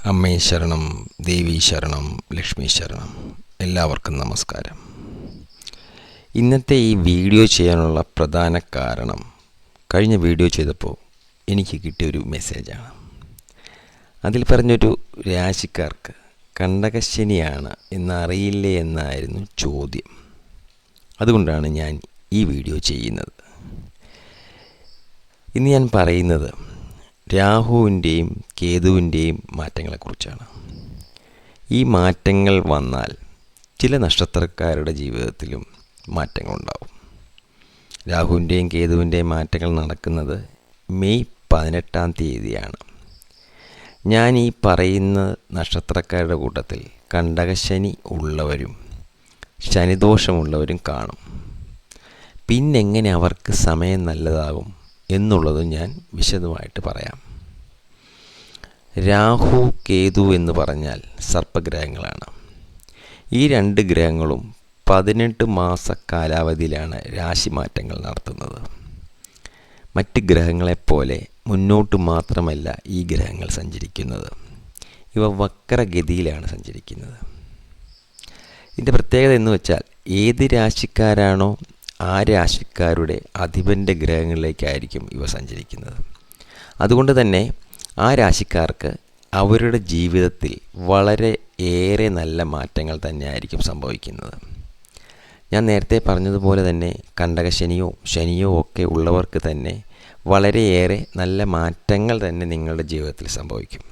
അമ്മേ ശരണം, ദേവി ശരണം, ലക്ഷ്മി ശരണം. എല്ലാവർക്കും നമസ്കാരം. ഇന്നത്തെ ഈ വീഡിയോ ചെയ്യാനുള്ള പ്രധാന കാരണം കഴിഞ്ഞ വീഡിയോ ചെയ്തപ്പോൾ എനിക്ക് കിട്ടിയൊരു മെസ്സേജാണ്. അതിൽ പറഞ്ഞൊരു രാശിക്കാർക്ക് കണ്ടകശനിയാണ് എന്നറിയില്ലേ എന്നായിരുന്നു ചോദ്യം. അതുകൊണ്ടാണ് ഞാൻ ഈ വീഡിയോ ചെയ്യുന്നത്. ഇന്ന് ഞാൻ പറയുന്നത് രാഹുവിൻ്റെയും കേതുവിൻ്റെയും മാറ്റങ്ങളെക്കുറിച്ചാണ്. ഈ മാറ്റങ്ങൾ വന്നാൽ ചില നക്ഷത്രക്കാരുടെ ജീവിതത്തിലും മാറ്റങ്ങളുണ്ടാവും. രാഹുവിൻ്റെയും കേതുവിൻ്റെയും മാറ്റങ്ങൾ നടക്കുന്നത് മെയ് 18-ാം തീയതിയാണ്. ഞാൻ ഈ പറയുന്ന നക്ഷത്രക്കാരുടെ കൂട്ടത്തിൽ കണ്ടകശനി ഉള്ളവരും ശനിദോഷമുള്ളവരും കാണും. പിന്നെങ്ങനെ അവർക്ക് സമയം നല്ലതാകും എന്നുള്ളത് ഞാൻ വിശദമായിട്ട് പറയാം. രാഹു കേതു എന്ന് പറഞ്ഞാൽ സർപ്പഗ്രഹങ്ങളാണ്. ഈ രണ്ട് ഗ്രഹങ്ങളും 18 മാസ കാലാവധിയിലാണ് രാശിമാറ്റങ്ങൾ നടത്തുന്നത്. മറ്റ് ഗ്രഹങ്ങളെപ്പോലെ മുന്നോട്ട് മാത്രമല്ല ഈ ഗ്രഹങ്ങൾ സഞ്ചരിക്കുന്നത്. ഇവ വക്രഗതിയിലാണ് സഞ്ചരിക്കുന്നത്. ഇതിൻ്റെ പ്രത്യേകത എന്ന് വെച്ചാൽ ഏത് രാശിക്കാരാണോ ആ രാശിക്കാരുടെ അധിപൻ്റെ ഗ്രഹങ്ങളിലേക്കായിരിക്കും ഇവ സഞ്ചരിക്കുന്നത്. അതുകൊണ്ട് തന്നെ ആ രാശിക്കാർക്ക് അവരുടെ ജീവിതത്തിൽ വളരെ ഏറെ നല്ല മാറ്റങ്ങൾ തന്നെയായിരിക്കും സംഭവിക്കുന്നത്. ഞാൻ നേരത്തെ പറഞ്ഞതുപോലെ തന്നെ കണ്ടകശനിയോ ശനിയോ ഒക്കെ ഉള്ളവർക്ക് തന്നെ വളരെയേറെ നല്ല മാറ്റങ്ങൾ തന്നെ നിങ്ങളുടെ ജീവിതത്തിൽ സംഭവിക്കും.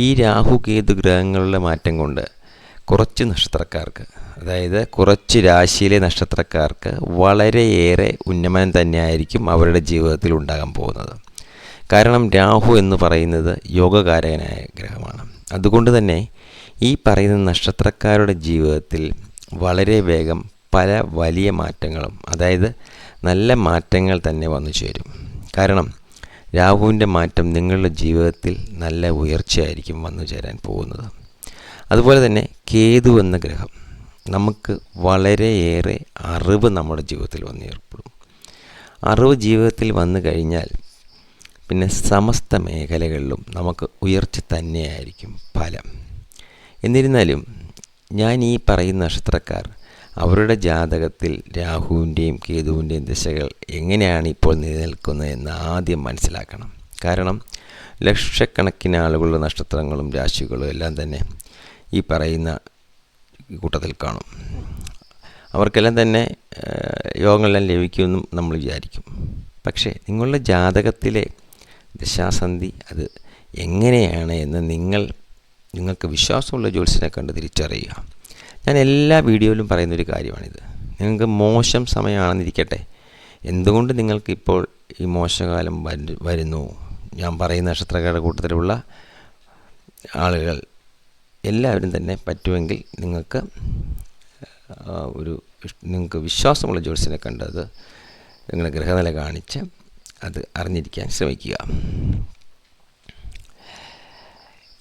ഈ രാഹു കേതു ഗ്രഹങ്ങളുടെ മാറ്റം കൊണ്ട് കുറച്ച് നക്ഷത്രക്കാർക്ക്, അതായത് കുറച്ച് രാശിയിലെ നക്ഷത്രക്കാർക്ക് വളരെയേറെ ഉന്നമനം തന്നെയായിരിക്കും അവരുടെ ജീവിതത്തിൽ ഉണ്ടാകാൻ പോകുന്നത്. കാരണം രാഹു എന്ന് പറയുന്നത് യോഗകാരകനായ ഗ്രഹമാണ്. അതുകൊണ്ട് തന്നെ ഈ പറയുന്ന നക്ഷത്രക്കാരുടെ ജീവിതത്തിൽ വളരെ വേഗം പല വലിയ മാറ്റങ്ങളും, അതായത് നല്ല മാറ്റങ്ങൾ തന്നെ വന്നു ചേരും. കാരണം രാഹുവിൻ്റെ മാറ്റം നിങ്ങളുടെ ജീവിതത്തിൽ നല്ല ഉയർച്ചയായിരിക്കും വന്നു ചേരാൻ പോകുന്നത്. അതുപോലെ തന്നെ കേതു എന്ന ഗ്രഹം നമുക്ക് വളരെയേറെ അറിവ് നമ്മുടെ ജീവിതത്തിൽ വന്ന് ഏർപ്പെടും. അറിവ് ജീവിതത്തിൽ വന്നു കഴിഞ്ഞാൽ പിന്നെ സമസ്ത മേഖലകളിലും നമുക്ക് ഉയർച്ച തന്നെയായിരിക്കും ഫലം. എന്നിരുന്നാലും ഞാൻ ഈ പറയുന്ന നക്ഷത്രക്കാർ അവരുടെ ജാതകത്തിൽ രാഹുവിൻ്റെയും കേതുവിൻ്റെയും ദിശകൾ എങ്ങനെയാണ് ഇപ്പോൾ നിലനിൽക്കുന്നത് എന്ന് ആദ്യം മനസ്സിലാക്കണം. കാരണം ലക്ഷക്കണക്കിന് ആളുകളുടെ നക്ഷത്രങ്ങളും രാശികളും എല്ലാം തന്നെ ഈ പറയുന്ന കൂട്ടത്തിൽ കാണും. അവർക്കെല്ലാം തന്നെ യോഗങ്ങളെല്ലാം ലഭിക്കുമെന്നും നമ്മൾ വിചാരിക്കും. പക്ഷേ നിങ്ങളുടെ ജാതകത്തിലെ ദശാസന്ധി അത് എങ്ങനെയാണ് എന്ന് നിങ്ങൾക്ക് വിശ്വാസമുള്ള ജ്യോത്സ്യനെ കണ്ട് തിരിച്ചറിയുക. ഞാൻ എല്ലാ വീഡിയോയിലും പറയുന്നൊരു കാര്യമാണിത്. നിങ്ങൾക്ക് മോശം സമയമാണെന്നിരിക്കട്ടെ, എന്തുകൊണ്ട് നിങ്ങൾക്കിപ്പോൾ ഈ മോശകാലം വരുന്നു? ഞാൻ പറയുന്ന നക്ഷത്രക്കാരുടെ കൂട്ടത്തിലുള്ള ആളുകൾ എല്ലാവരും തന്നെ പറ്റുമെങ്കിൽ നിങ്ങൾക്ക് വിശ്വാസമുള്ള ജ്യോത്സ്യനെ കണ്ടത് നിങ്ങളുടെ ഗ്രഹനില കാണിച്ച് അത് അറിഞ്ഞിരിക്കാൻ ശ്രമിക്കുക.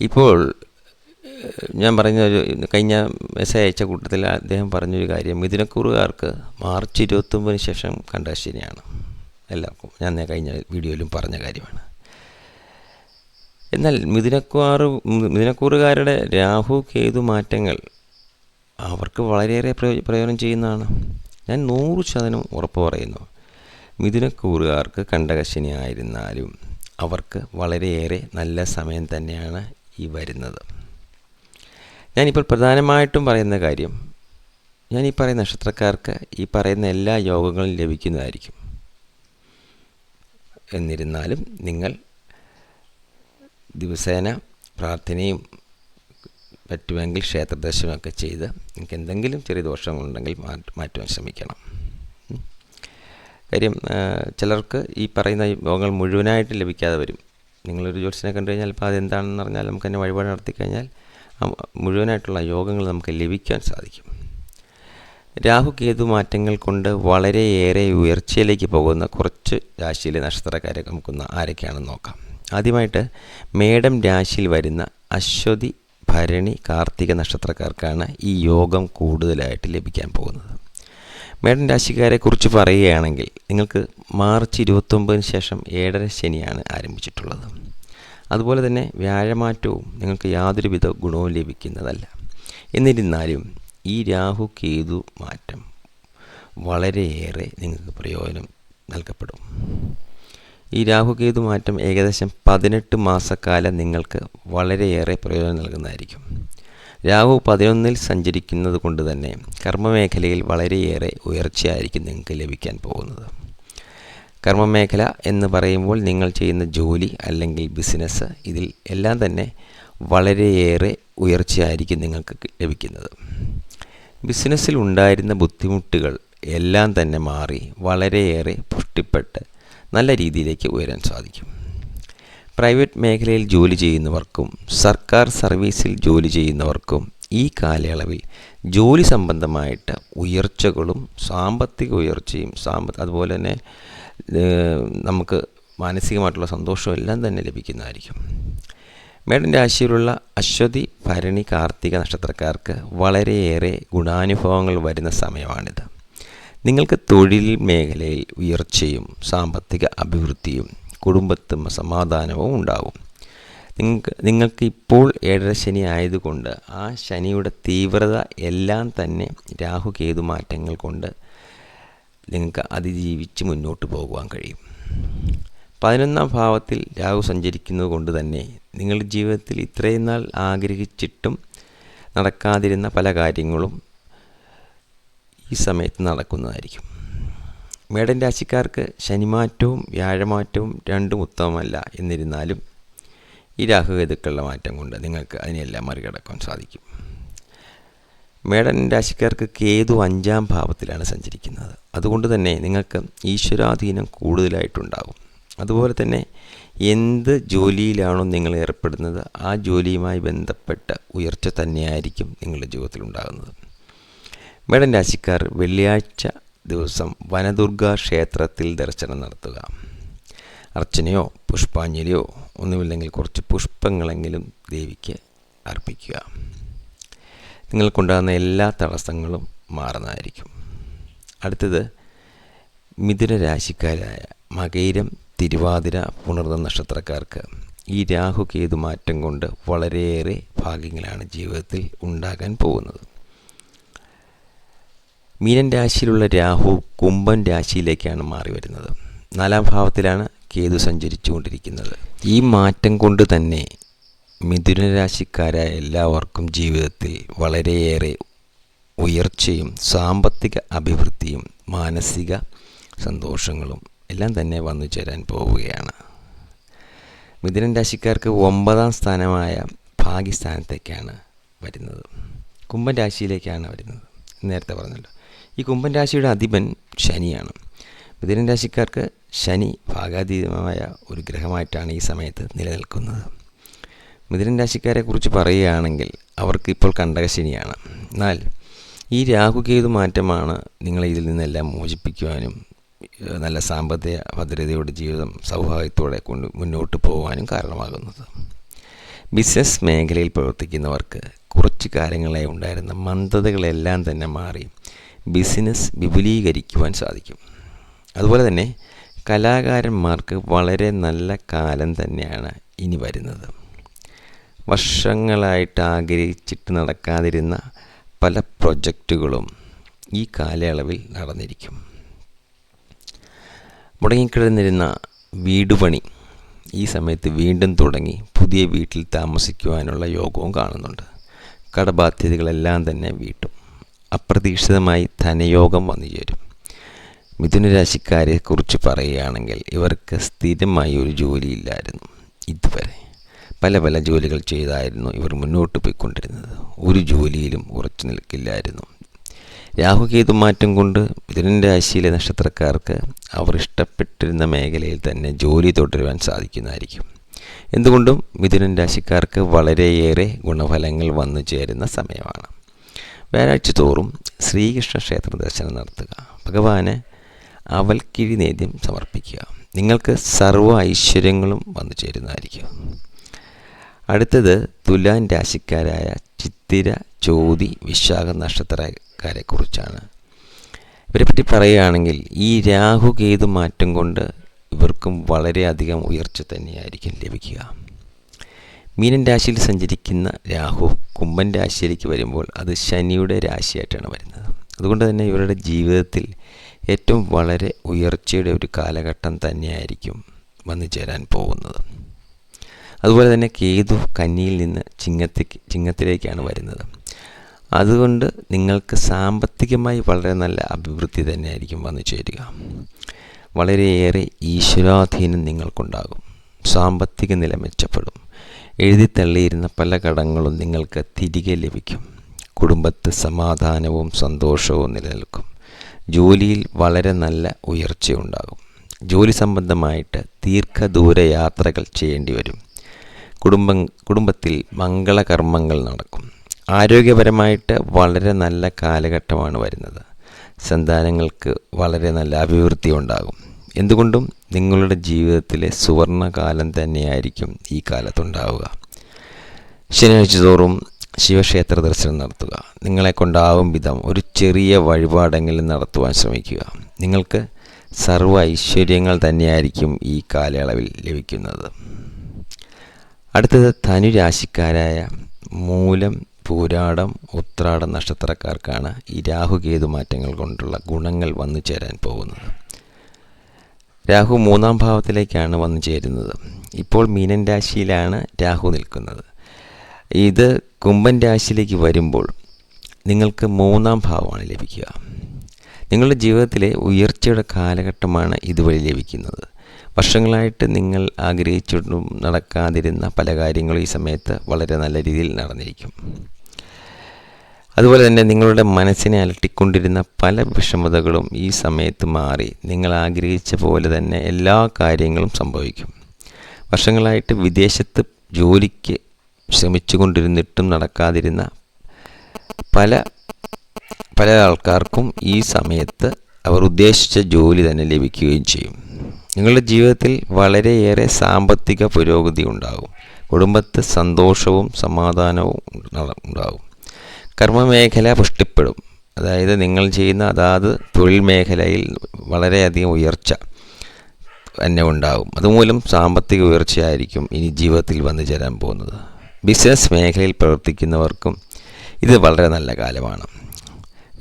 ഇപ്പോൾ ഞാൻ കഴിഞ്ഞ മെസ്സേജ് അയച്ച കൂട്ടത്തിൽ അദ്ദേഹം പറഞ്ഞൊരു കാര്യം, മിഥുനക്കൂറുകാർക്ക് മാർച്ച് 29 ശേഷം കണ്ടകശനിയാണ്. എല്ലാവർക്കും ഞാൻ കഴിഞ്ഞ വീഡിയോയിലും പറഞ്ഞ കാര്യമാണ്. എന്നാൽ മിഥുനക്കൂറുകാരുടെ രാഹു കേതു മാറ്റങ്ങൾ അവർക്ക് വളരെയേറെ പ്രയോജനം ചെയ്യുന്നതാണ്. ഞാൻ 100% ഉറപ്പ് പറയുന്നു. മിഥുനക്കൂറുകാർക്ക് കണ്ടകശനി ആയിരുന്നാലും അവർക്ക് വളരെയേറെ നല്ല സമയം തന്നെയാണ് ഈ വരുന്നത്. ഞാനിപ്പോൾ പ്രധാനമായിട്ടും പറയുന്ന കാര്യം, ഞാൻ ഈ പറയുന്ന നക്ഷത്രക്കാർക്ക് ഈ പറയുന്ന എല്ലാ യോഗങ്ങളും ലഭിക്കുന്നതായിരിക്കും. എന്നിരുന്നാലും നിങ്ങൾ ദിവസേന പ്രാർത്ഥനയും പറ്റുമെങ്കിൽ ക്ഷേത്രദർശനമൊക്കെ ചെയ്ത് നിങ്ങൾക്ക് എന്തെങ്കിലും ചെറിയ ദോഷങ്ങളുണ്ടെങ്കിൽ മാറ്റുവാൻ ശ്രമിക്കണം. കാര്യം ചിലർക്ക് ഈ പറയുന്ന യോഗങ്ങൾ മുഴുവനായിട്ട് ലഭിക്കാതെ വരും. നിങ്ങളൊരു ജ്യോത്സ്യനെ കണ്ടു കഴിഞ്ഞാൽ ഇപ്പോൾ അതെന്താണെന്ന് പറഞ്ഞാൽ നമുക്ക് തന്നെ വഴിപാട് നടത്തി കഴിഞ്ഞാൽ മുഴുവനായിട്ടുള്ള യോഗങ്ങൾ നമുക്ക് ലഭിക്കാൻ സാധിക്കും. രാഹു കേതു മാറ്റങ്ങൾ കൊണ്ട് വളരെയേറെ ഉയർച്ചയിലേക്ക് പോകുന്ന കുറച്ച് രാശിയിലെ നക്ഷത്രക്കാരെ നമുക്കൊന്ന് ആരൊക്കെയാണെന്ന് നോക്കാം. ആദ്യമായിട്ട് മേടം രാശിയിൽ വരുന്ന അശ്വതി, ഭരണി, കാർത്തിക നക്ഷത്രക്കാർക്കാണ് ഈ യോഗം കൂടുതലായിട്ട് ലഭിക്കാൻ പോകുന്നത്. മേടൻ രാശിക്കാരെ കുറിച്ച് പറയുകയാണെങ്കിൽ നിങ്ങൾക്ക് മാർച്ച് 29 ശേഷം 7.5 ശനിയാണ് ആരംഭിച്ചിട്ടുള്ളത്. അതുപോലെ തന്നെ വ്യാഴമാറ്റവും നിങ്ങൾക്ക് യാതൊരുവിധ ഗുണവും ലഭിക്കുന്നതല്ല. എന്നിരുന്നാലും ഈ രാഹു കേതു മാറ്റം വളരെയേറെ നിങ്ങൾക്ക് പ്രയോജനം നൽകപ്പെടും. ഈ രാഹുകേതു മാറ്റം ഏകദേശം 18 മാസക്കാലം നിങ്ങൾക്ക് വളരെയേറെ പ്രയോജനം നൽകുന്നതായിരിക്കും. രാഹു 11-ൽ സഞ്ചരിക്കുന്നത് കൊണ്ട് തന്നെ കർമ്മമേഖലയിൽ വളരെയേറെ ഉയർച്ചയായിരിക്കും നിങ്ങൾക്ക് ലഭിക്കാൻ പോകുന്നത്. കർമ്മമേഖല എന്ന് പറയുമ്പോൾ നിങ്ങൾ ചെയ്യുന്ന ജോലി അല്ലെങ്കിൽ ബിസിനസ്, ഇതിൽ എല്ലാം തന്നെ വളരെയേറെ ഉയർച്ചയായിരിക്കും നിങ്ങൾക്ക് ലഭിക്കുന്നത്. ബിസിനസ്സിൽ ഉണ്ടായിരുന്ന ബുദ്ധിമുട്ടുകൾ എല്ലാം തന്നെ മാറി വളരെയേറെ പുഷ്ടിപ്പെട്ട് നല്ല രീതിയിലേക്ക് ഉയരാൻ സാധിക്കും. പ്രൈവറ്റ് മേഖലയിൽ ജോലി ചെയ്യുന്നവർക്കും സർക്കാർ സർവീസിൽ ജോലി ചെയ്യുന്നവർക്കും ഈ കാലയളവിൽ ജോലി സംബന്ധമായിട്ട് ഉയർച്ചകളും സാമ്പത്തിക ഉയർച്ചയും അതുപോലെ തന്നെ നമുക്ക് മാനസികമായിട്ടുള്ള സന്തോഷവും എല്ലാം തന്നെ ലഭിക്കുന്നതായിരിക്കും. മേടൻ രാശിയിലുള്ള അശ്വതി, ഭരണി, കാർത്തിക നക്ഷത്രക്കാർക്ക് വളരെയേറെ ഗുണാനുഭവങ്ങൾ വരുന്ന സമയമാണിത്. നിങ്ങൾക്ക് തൊഴിൽ മേഖലയിൽ ഉയർച്ചയും സാമ്പത്തിക അഭിവൃദ്ധിയും കുടുംബത്തും സമാധാനവും ഉണ്ടാകും. നിങ്ങൾക്ക് ഇപ്പോൾ 7ര ശനി ആയതുകൊണ്ട് ആ ശനിയുടെ തീവ്രത എല്ലാം തന്നെ രാഹുകേതു മാറ്റങ്ങൾ കൊണ്ട് നിങ്ങൾക്ക് അതിജീവിച്ച് മുന്നോട്ട് പോകുവാൻ കഴിയും. 11ാം ഭാവത്തിൽ രാഹു സഞ്ചരിക്കുന്നത് കൊണ്ട് തന്നെ നിങ്ങളുടെ ജീവിതത്തിൽ ഇത്രയും നാൾ ആഗ്രഹിച്ചിട്ടും നടക്കാതിരുന്ന പല കാര്യങ്ങളും ഈ സമയത്ത് നടക്കുന്നതായിരിക്കും. മേടൻ രാശിക്കാർക്ക് ശനിമാറ്റവും വ്യാഴമാറ്റവും രണ്ടും ഉത്തമമല്ല. എന്നിരുന്നാലും ഈ രാഹുകേതുക്കളുടെ മാറ്റം കൊണ്ട് നിങ്ങൾക്ക് അതിനെല്ലാം മറികടക്കാൻ സാധിക്കും. മേടൻ രാശിക്കാർക്ക് കേതു 5ാം ഭാവത്തിലാണ് സഞ്ചരിക്കുന്നത്. അതുകൊണ്ട് തന്നെ നിങ്ങൾക്ക് ഈശ്വരാധീനം കൂടുതലായിട്ടുണ്ടാകും. അതുപോലെ തന്നെ എന്ത് ജോലിയിലാണോ നിങ്ങൾ ഏർപ്പെടുന്നത് ആ ജോലിയുമായി ബന്ധപ്പെട്ട ഉയർച്ച തന്നെയായിരിക്കും നിങ്ങളുടെ ജീവിതത്തിൽ ഉണ്ടാകുന്നത്. മേടൻ രാശിക്കാർ വെള്ളിയാഴ്ച ദിവസം വനദുർഗാ ക്ഷേത്രത്തിൽ ദർശനം നടത്തുക. അർച്ചനയോ പുഷ്പാഞ്ജലിയോ ഒന്നുമില്ലെങ്കിൽ കുറച്ച് പുഷ്പങ്ങളെങ്കിലും ദേവിക്ക് അർപ്പിക്കുക. നിങ്ങൾക്കുണ്ടാകുന്ന എല്ലാ തടസ്സങ്ങളും മാറുന്നതായിരിക്കും. അടുത്തത് മിഥുന രാശിക്കാരായ മകയിരം, തിരുവാതിര, പുണർദം നക്ഷത്രക്കാർക്ക് ഈ രാഹുകേതു മാറ്റം കൊണ്ട് വളരെയേറെ ഭാഗ്യങ്ങളാണ് ജീവിതത്തിൽ ഉണ്ടാകാൻ പോകുന്നത്. മീനൻ രാശിയിലുള്ള രാഹു കുംഭൻ രാശിയിലേക്കാണ് മാറി വരുന്നത്. 4ാം ഭാവത്തിലാണ് കേതു സഞ്ചരിച്ചു കൊണ്ടിരിക്കുന്നത്. ഈ മാറ്റം കൊണ്ട് തന്നെ മിഥുന രാശിക്കാരായ എല്ലാവർക്കും ജീവിതത്തിൽ വളരെയേറെ ഉയർച്ചയും സാമ്പത്തിക അഭിവൃദ്ധിയും മാനസിക സന്തോഷങ്ങളും എല്ലാം തന്നെ വന്നു ചേരാൻ പോവുകയാണ്. മിഥുന രാശിക്കാർക്ക് 9ാം സ്ഥാനമായ ഭാഗ്യസ്ഥാനത്തേക്കാണ് വരുന്നത്. കുംഭൻ രാശിയിലേക്കാണ് വരുന്നത്. നേരത്തെ പറഞ്ഞല്ലോ, ഈ കുംഭൻ രാശിയുടെ അധിപൻ ശനിയാണ്. മിഥുന രാശിക്കാർക്ക് ശനി ഭാഗാതീതമായ ഒരു ഗ്രഹമായിട്ടാണ് ഈ സമയത്ത് നിലനിൽക്കുന്നത്. മിഥുന രാശിക്കാരെ കുറിച്ച് പറയുകയാണെങ്കിൽ അവർക്ക് ഇപ്പോൾ കണ്ടകശനിയാണ്. എന്നാൽ ഈ രാഹുകേതു മാറ്റമാണ് നിങ്ങളെ ഇതിൽ നിന്നെല്ലാം മോചിപ്പിക്കുവാനും നല്ല സാമ്പത്തിക ഭദ്രതയോടെ ജീവിതം സൗഭാഗ്യത്തോടെ കൊണ്ട് മുന്നോട്ട് പോകാനും കാരണമാകുന്നത്. ബിസിനസ് മേഖലയിൽ പ്രവർത്തിക്കുന്നവർക്ക് കുറച്ച് കാലങ്ങളായി ഉണ്ടായിരുന്ന മന്ദതകളെല്ലാം തന്നെ മാറി ബിസിനസ് വിപുലീകരിക്കുവാൻ സാധിക്കും. അതുപോലെ തന്നെ കലാകാരന്മാർക്ക് വളരെ നല്ല കാലം തന്നെയാണ് ഇനി വരുന്നത്. വർഷങ്ങളായിട്ട് ആഗ്രഹിച്ചിട്ട് നടക്കാതിരുന്ന പല പ്രൊജക്റ്റുകളും ഈ കാലയളവിൽ നടന്നിരിക്കും. മുടങ്ങിക്കിടന്നിരുന്ന വീടുപണി ഈ സമയത്ത് വീണ്ടും തുടങ്ങി പുതിയ വീട്ടിൽ താമസിക്കുവാനുള്ള യോഗവും കാണുന്നുണ്ട്. കടബാധ്യതകളെല്ലാം തന്നെ വീട്ടും. അപ്രതീക്ഷിതമായി ധനയോഗം വന്നു ചേരും. മിഥുന രാശിക്കാരെ കുറിച്ച് പറയുകയാണെങ്കിൽ ഇവർക്ക് സ്ഥിരമായി ഒരു ജോലിയില്ലായിരുന്നു. ഇതുവരെ പല പല ജോലികൾ ചെയ്തായിരുന്നു ഇവർ മുന്നോട്ട് പോയിക്കൊണ്ടിരുന്നത്. ഒരു ജോലിയിലും ഉറച്ചു നിൽക്കില്ലായിരുന്നു. രാഹുകേതു മാറ്റം കൊണ്ട് മിഥുന രാശിയിലെ നക്ഷത്രക്കാർക്ക് അവർ ഇഷ്ടപ്പെട്ടിരുന്ന മേഖലയിൽ തന്നെ ജോലി തുടരുവാൻ സാധിക്കുന്നതായിരിക്കും. എന്തുകൊണ്ടും മിഥുന രാശിക്കാർക്ക് വളരെയേറെ ഗുണഫലങ്ങൾ വന്നു ചേരുന്ന സമയമാണ്. വ്യാഴാഴ്ച തോറും ശ്രീകൃഷ്ണ ക്ഷേത്ര ദർശനം നടത്തുക. ഭഗവാന് അവൽക്കിഴി നേദ്യം സമർപ്പിക്കുക. നിങ്ങൾക്ക് സർവ്വ ഐശ്വര്യങ്ങളും വന്നു ചേരുന്നതായിരിക്കും. അടുത്തത് തുലാൻ രാശിക്കാരായ ചിത്തിര, ചോതി, വിശാഖ നക്ഷത്രക്കാരെ കുറിച്ചാണ്. ഇവരെപ്പറ്റി പറയുകയാണെങ്കിൽ ഈ രാഹുകേതു മാറ്റം കൊണ്ട് ഇവർക്കും വളരെയധികം ഉയർച്ച തന്നെയായിരിക്കും ലഭിക്കുക. മീനൻ രാശിയിൽ സഞ്ചരിക്കുന്ന രാഹു കുംഭൻ രാശിയിലേക്ക് വരുമ്പോൾ അത് ശനിയുടെ രാശിയായിട്ടാണ് വരുന്നത്. അതുകൊണ്ട് തന്നെ ഇവരുടെ ജീവിതത്തിൽ ഏറ്റവും വളരെ ഉയർച്ചയുടെ ഒരു കാലഘട്ടം തന്നെയായിരിക്കും വന്നു ചേരാൻ പോകുന്നത്. അതുപോലെ തന്നെ കേതു കന്നിയിൽ നിന്ന് ചിങ്ങത്തിലേക്കാണ് വരുന്നത്. അതുകൊണ്ട് നിങ്ങൾക്ക് സാമ്പത്തികമായി വളരെ നല്ല അഭിവൃദ്ധി തന്നെയായിരിക്കും വന്നു ചേരുക. വളരെയേറെ ഈശ്വരാധീനം നിങ്ങൾക്കുണ്ടാകും. സാമ്പത്തിക നില മെച്ചപ്പെടും. എഴുതിത്തള്ളിയിരുന്ന പല കടങ്ങളും നിങ്ങൾക്ക് തിരികെ ലഭിക്കും. കുടുംബത്ത് സമാധാനവും സന്തോഷവും നിലനിൽക്കും. ജോലിയിൽ വളരെ നല്ല ഉയർച്ചയുണ്ടാകും. ജോലി സംബന്ധമായിട്ട് ദീർഘദൂര യാത്രകൾ ചെയ്യേണ്ടി വരും. കുടുംബത്തിൽ മംഗളകർമ്മങ്ങൾ നടക്കും. ആരോഗ്യപരമായിട്ട് വളരെ നല്ല കാലഘട്ടമാണ് വരുന്നത്. സന്താനങ്ങൾക്ക് വളരെ നല്ല അഭിവൃദ്ധി ഉണ്ടാകും. എന്തുകൊണ്ടും നിങ്ങളുടെ ജീവിതത്തിലെ സുവർണകാലം തന്നെയായിരിക്കും ഈ കാലത്തുണ്ടാവുക. ശനിയാഴ്ച തോറും ശിവക്ഷേത്ര ദർശനം നടത്തുക. നിങ്ങളെ കൊണ്ടാവും വിധം ഒരു ചെറിയ വഴിപാടെങ്കിലും നടത്തുവാൻ ശ്രമിക്കുക. നിങ്ങൾക്ക് സർവ്വ ഐശ്വര്യങ്ങൾ തന്നെയായിരിക്കും ഈ കാലയളവിൽ ലഭിക്കുന്നത്. അടുത്തത് ധനുരാശിക്കാരായ മൂലം, പൂരാടം, ഉത്രാടം നക്ഷത്രക്കാർക്കാണ് ഈ രാഹുകേതു മാറ്റങ്ങൾ കൊണ്ടുള്ള ഗുണങ്ങൾ വന്നു ചേരാൻ പോകുന്നത്. രാഹു 3-ാം ഭാവത്തിലേക്കാണ് വന്നു ചേരുന്നത്. ഇപ്പോൾ മീനൻ രാശിയിലാണ് രാഹു നിൽക്കുന്നത്. ഇത് കുംഭൻ രാശിയിലേക്ക് വരുമ്പോൾ നിങ്ങൾക്ക് 3-ാം ഭാവമാണ് ലഭിക്കുക. നിങ്ങളുടെ ജീവിതത്തിലെ ഉയർച്ചയുടെ കാലഘട്ടമാണ് ഇതുവഴി ലഭിക്കുന്നത്. വർഷങ്ങളായിട്ട് നിങ്ങൾ ആഗ്രഹിച്ചിട്ടും നടക്കാതിരുന്ന പല കാര്യങ്ങളും ഈ സമയത്ത് വളരെ നല്ല രീതിയിൽ നടന്നിരിക്കും. അതുപോലെ തന്നെ നിങ്ങളുടെ മനസ്സിനെ അലട്ടിക്കൊണ്ടിരുന്ന പല വിഷമതകളും ഈ സമയത്ത് മാറി നിങ്ങൾ ആഗ്രഹിച്ച പോലെ തന്നെ എല്ലാ കാര്യങ്ങളും സംഭവിക്കും. വർഷങ്ങളായിട്ട് വിദേശത്ത് ജോലിക്ക് ശ്രമിച്ചു കൊണ്ടിരുന്നിട്ടും നടക്കാതിരുന്ന പല ആൾക്കാർക്കും ഈ സമയത്ത് അവർ ഉദ്ദേശിച്ച ജോലി തന്നെ ലഭിക്കുകയും ചെയ്യും. നിങ്ങളുടെ ജീവിതത്തിൽ വളരെയേറെ സാമ്പത്തിക പുരോഗതി ഉണ്ടാകും. കുടുംബത്ത് സന്തോഷവും സമാധാനവും ഉണ്ടാകും. കർമ്മമേഖല പുഷ്ടിപ്പെടും. അതായത് നിങ്ങൾ ചെയ്യുന്ന അതാത് തൊഴിൽ മേഖലയിൽ വളരെയധികം ഉയർച്ച തന്നെ ഉണ്ടാകും. അതുമൂലം സാമ്പത്തിക ഉയർച്ചയായിരിക്കും ഇനി ജീവിതത്തിൽ വന്നു ചേരാൻ പോകുന്നത്. ബിസിനസ് മേഖലയിൽ പ്രവർത്തിക്കുന്നവർക്കും ഇത് വളരെ നല്ല കാലമാണ്.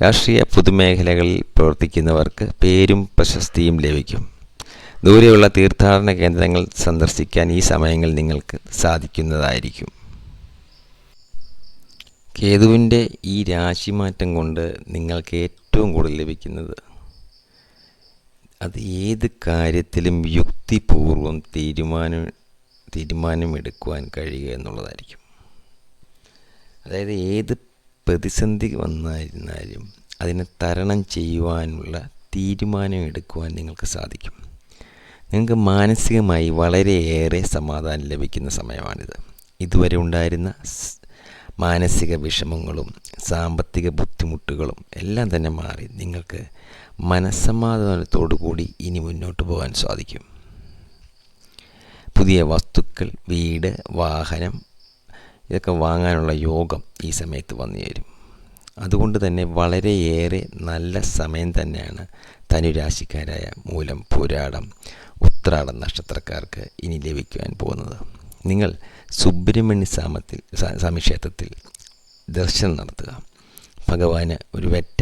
രാഷ്ട്രീയ പൊതുമേഖലകളിൽ പ്രവർത്തിക്കുന്നവർക്ക് പേരും പ്രശസ്തിയും ലഭിക്കും. ദൂരെയുള്ള തീർത്ഥാടന കേന്ദ്രങ്ങൾ സന്ദർശിക്കാൻ ഈ സമയങ്ങളിൽ നിങ്ങൾക്ക് സാധിക്കുന്നതായിരിക്കും. കേതുവിൻ്റെ ഈ രാശിമാറ്റം കൊണ്ട് നിങ്ങൾക്ക് ഏറ്റവും കൂടുതൽ ലഭിക്കുന്നത് അത് ഏത് കാര്യത്തിലും യുക്തിപൂർവം തീരുമാനമെടുക്കുവാൻ കഴിയുക എന്നുള്ളതായിരിക്കും. അതായത് ഏത് പ്രതിസന്ധി വന്നായിരുന്നാലും അതിനെ തരണം ചെയ്യുവാനുള്ള തീരുമാനം എടുക്കുവാൻ നിങ്ങൾക്ക് സാധിക്കും. നിങ്ങൾക്ക് മാനസികമായി വളരെയേറെ സമാധാനം ലഭിക്കുന്ന സമയമാണിത്. ഇതുവരെ ഉണ്ടായിരുന്ന മാനസിക വിഷമങ്ങളും സാമ്പത്തിക ബുദ്ധിമുട്ടുകളും എല്ലാം തന്നെ മാറി നിങ്ങൾക്ക് മനസ്സമാധാനത്തോടു കൂടി ഇനി മുന്നോട്ട് പോകാൻ സാധിക്കും. പുതിയ വസ്തുക്കൾ, വീട്, വാഹനം ഇതൊക്കെ വാങ്ങാനുള്ള യോഗം ഈ സമയത്ത് വന്നു ചേരും. അതുകൊണ്ട് തന്നെ വളരെയേറെ നല്ല സമയം തന്നെയാണ് ധനുരാശിക്കാരായ മൂലം, പൂരാടം, ഉത്രാടം നക്ഷത്രക്കാർക്ക് ഇനി ലഭിക്കുവാൻ പോകുന്നത്. നിങ്ങൾ സുബ്രഹ്മണ്യ സ്വാമി ക്ഷേത്രത്തിൽ ദർശനം നടത്തുക. ഭഗവാന് ഒരു വെറ്റ,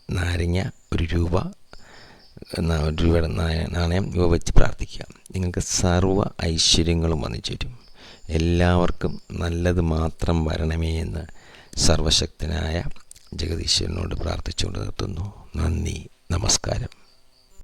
നാരങ്ങ, ഒരു രൂപയുടെ നാണയം ഇവ വെച്ച് പ്രാർത്ഥിക്കുക. നിങ്ങൾക്ക് സർവ്വ ഐശ്വര്യങ്ങളും വന്നു ചേരും. എല്ലാവർക്കും നല്ലത് മാത്രം വരണമേ എന്ന് സർവശക്തനായ ജഗദീശ്വരനോട് പ്രാർത്ഥിച്ചുകൊണ്ട് നിർത്തുന്നു. നന്ദി, നമസ്കാരം.